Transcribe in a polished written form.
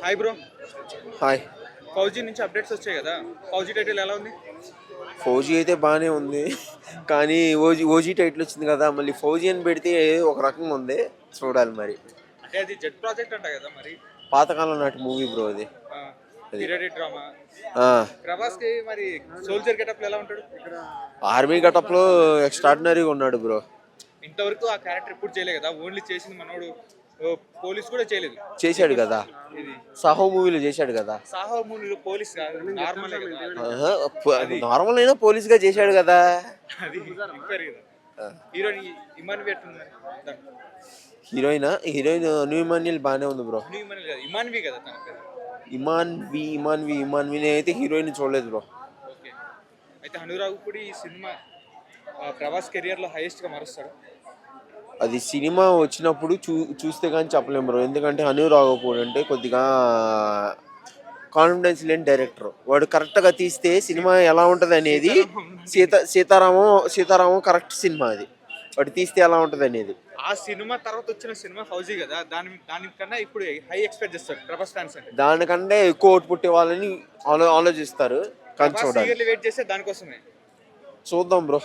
Hi bro. Hi. Fauji నుంచి updates వచ్చాయి కదా, ఫౌజీ టైటిల్ ఎలా ఉంది? ఫౌజీ అయితే బాగానే ఉంది, కానీ ఓజీ ఓజీ టైటిల్ వచ్చింది కదా, మళ్ళీ ఫౌజీ అని పెడితే ఒక రకంగా ఉంది. చూడాలి మరి. అంటే అది జెట్ ప్రాజెక్ట్ అంట కదా మరి. పాతకాలం నాటి మూవీ బ్రో అది. Period drama. ఆ, ప్రభాస్ కి మరి సోల్జర్ గెటప్ ఎలా ఉంటాడు? ఆర్మీ గెటప్లో ఎక్స్ట్రాడినరీగా ఉన్నాడు బ్రో. ఇంతవరకు ఆ క్యారెక్టర్ ఎప్పుడు చేయలేదు కదా, ఓన్లీ చేసింది మనోడు పోలీస్ కూడా చేయలేదు. చేశాడు కదా, ఇది సాహో మూవీలో చేశాడు కదా. సాహో మూవీలో పోలీస్ కాదు, నార్మల్ నార్మల్ అయినా పోలీస్గా చేశాడు కదా. అది ఇంక్వైరీ కదా. హీరోయిన్ ఇమాన్వి ఎట్టుంది? హీరోయిన్ న్యూ ఇమాన్యుయల్ బాగానే ఉంది బ్రో. ఇమాన్వి కాదు, ఇమాన్వి కదా తన పేరు. ఇమాన్వి అయితే హీరోయిన్ చూడలేదు బ్రో. ఓకే. అయితే అనురాగుపూడి ఈ సినిమా ప్రభాస్ కెరియర్లో హైయెస్ట్గా మారుస్తాడు. అది సినిమా వచ్చినప్పుడు చూస్తే కానీ చెప్పలేము బ్రో. ఎందుకంటే హను రాఘపూడి అంటే కొద్దిగా కాన్ఫిడెన్స్ లేని డైరెక్టర్. వాడు కరెక్ట్గా తీస్తే సినిమా ఎలా ఉంటుంది అనేది, సీతారామం కరెక్ట్ సినిమా అది. వాడు తీస్తే ఎలా ఉంటుంది అనేది. ఆ సినిమా తర్వాత వచ్చిన సినిమా ఫౌజీ కదా, దానికన్నా ఇప్పుడు హై ఎక్స్పెక్ట్ చేస్తారు ప్రభాస్ ఫ్యాన్స్ అంటే. దానికంటే ఎక్కువ అవుట్పుట్ ఇవ్వాలని ఆలోచిస్తారు. కానీ చూడాలి, వెయిట్ చేస్తే దానికోసమే. చూద్దాం బ్రో.